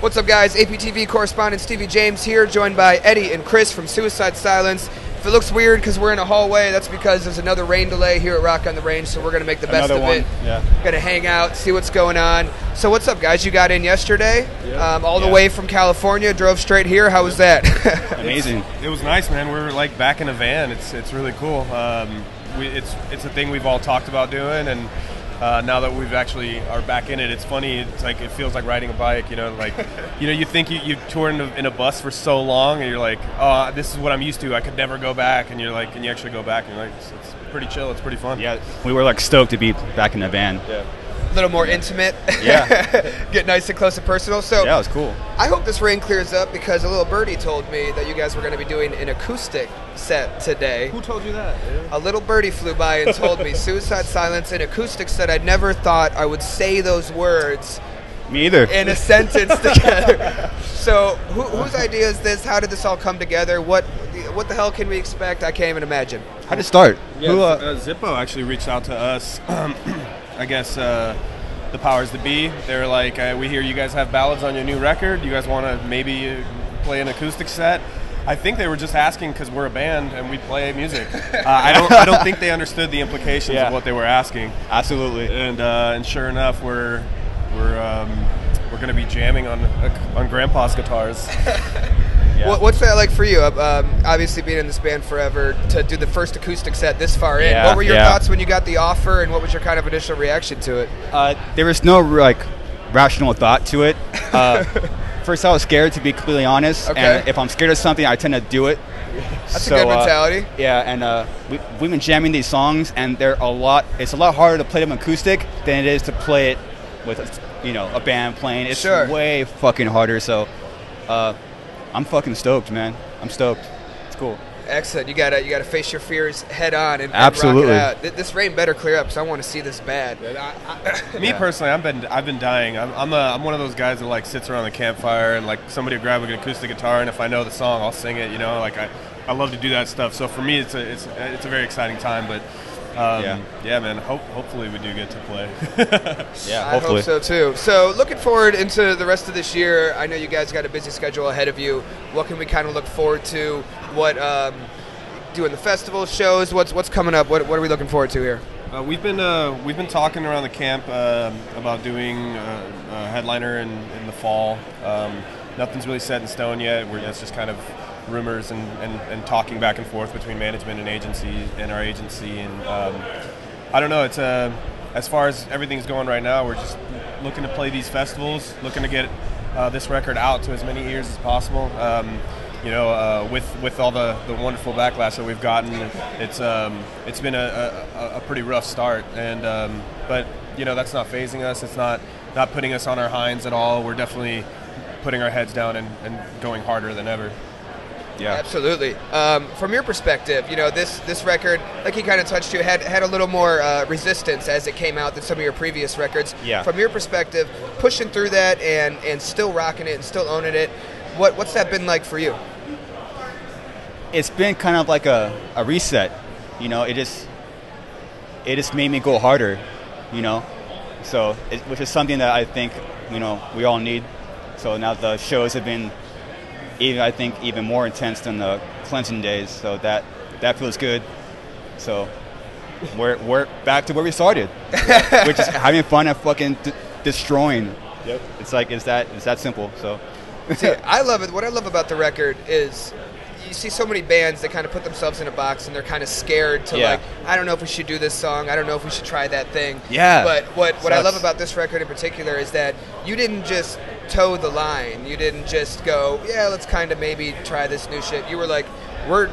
What's up, guys? APTV correspondent Stevie James here, joined by Eddie and Chris from Suicide Silence. If it looks weird because we're in a hallway, that's because there's another rain delay here at Rock on the Range, so we're going to make the best of it. Yeah. Going to hang out, see what's going on. So what's up, guys? You got in yesterday, all the way from California, drove straight here. How was that? Amazing. It was nice, man. We're like back in a van. It's really cool. It's a thing we've all talked about doing, and now that we've actually are back in it, it's funny. It's like it feels like riding a bike. You think you tour in a bus for so long, and you're like, oh, this is what I'm used to. I could never go back, and you're like, and you actually go back, and you're like, it's pretty chill. It's pretty fun. Yeah, we were like stoked to be back in the van. Yeah. A little more intimate. Yeah. Get nice and close and personal. So yeah, it was cool. I hope this rain clears up because a little birdie told me that you guys were going to be doing an acoustic set today. Who told you that? A little birdie flew by and told me Suicide Silence, an acoustic set. I never thought I would say those words. Me either. In a sentence together. So whose idea is this? How did this all come together? What the hell can we expect? I can't even imagine. How did it start? Yeah, Zippo actually reached out to us. I guess the powers that be. They're like, we hear you guys have ballads on your new record. You guys want to maybe play an acoustic set? I think they were just asking because we're a band and we play music. I don't think they understood the implications of what they were asking. Absolutely. And sure enough, we're going to be jamming on Grandpa's guitars. Yeah. What's that like for you? Obviously, being in this band forever, to do the first acoustic set this far in. What were your thoughts when you got the offer, and what was your kind of initial reaction to it? There was no rational thought to it. First, I was scared, to be completely honest. Okay. And if I'm scared of something, I tend to do it. That's a good mentality. Yeah, and we've been jamming these songs, and it's a lot harder to play them acoustic than it is to play it with a band playing. It's way fucking harder. So. I'm fucking stoked, man. I'm stoked. It's cool. Excellent. You gotta face your fears head on and absolutely rock it out. This rain better clear up, because I want to see this bad. Me personally, I've been dying. I'm one of those guys that sits around the campfire and somebody will grab an acoustic guitar, and if I know the song, I'll sing it. I love to do that stuff. So for me, it's a very exciting time. But man. Hopefully we do get to play. Yeah, I hope so too. So looking forward into the rest of this year. I know you guys got a busy schedule ahead of you. What can we kind of look forward to? What doing the festival shows? What's coming up? What are we looking forward to here? We've been talking around the camp about doing a headliner in the fall. Nothing's really set in stone yet. It's just kind of rumors and talking back and forth between management and our agency, and I don't know. It's as far as everything's going right now, we're just looking to play these festivals, looking to get this record out to as many ears as possible. With all the wonderful backlash that we've gotten, it's been a pretty rough start, and but that's not fazing us. It's not putting us on our hinds at all. We're definitely putting our heads down and going harder than ever. Yeah, absolutely. From your perspective, this record, like you kind of touched to, had a little more resistance as it came out than some of your previous records. Yeah. From your perspective, pushing through that and still rocking it and still owning it, what's that been like for you? It's been kind of like a reset. It just made me go harder. So which is something that I think we all need. So now the shows have been even more intense than the cleansing days, so that feels good. So we're back to where we started. We're just having fun and fucking destroying. Yep. It's that simple. So see, I love it. What I love about the record is you see so many bands that kind of put themselves in a box and they're kind of scared to I don't know if we should do this song. I don't know if we should try that thing. Yeah. But what I love about this record in particular is that you didn't just toe the line. You didn't just go, let's kind of maybe try this new shit. You were like, we're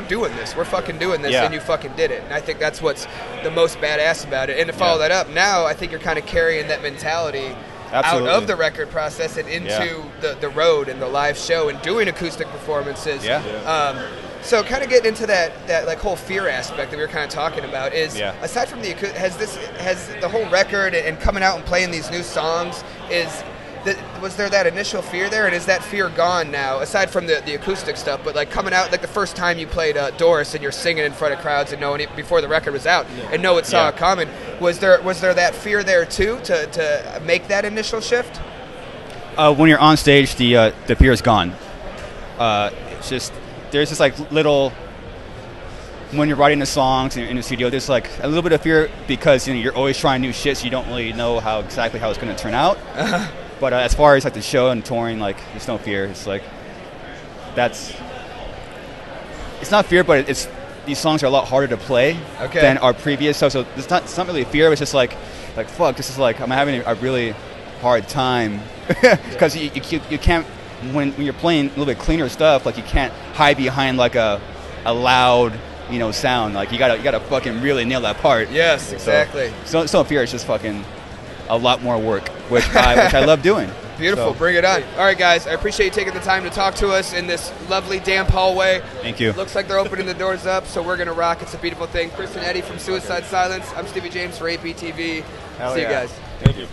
doing this. We're fucking doing this, and you fucking did it. And I think that's what's the most badass about it. And to follow that up, now I think you're kind of carrying that mentality out of the record process and into the road and the live show and doing acoustic performances. So kind of getting into that whole fear aspect that we were kind of talking about is aside from has the whole record and coming out and playing these new songs, was there that initial fear there, and is that fear gone now, aside from the acoustic stuff, but coming out, the first time you played Doris and you're singing in front of crowds and knowing it before the record was out and no one saw it coming, was there that fear there too to make that initial shift? When you're on stage, the fear is gone. It's just there's just like little. When you're writing the songs in the studio, there's like a little bit of fear because you're always trying new shit, so you don't really know exactly how it's going to turn out. But as far as like the show and touring, like there's no fear. It's like it's not fear, but it's these songs are a lot harder to play than our previous. So it's not really fear. It's just like fuck. This is like I'm having a really hard time because you can't when you're playing a little bit cleaner stuff. Like you can't hide behind like a loud sound. Like you gotta fucking really nail that part. Yes, exactly. So no fear. It's just fucking a lot more work, which I love doing. Beautiful. So, bring it on. All right, guys. I appreciate you taking the time to talk to us in this lovely damp hallway. Thank you. Looks like they're opening the doors up, so we're gonna rock. It's a beautiful thing. Chris and Eddie from Suicide Silence. I'm Stevie James for APTV. See you guys. Thank you.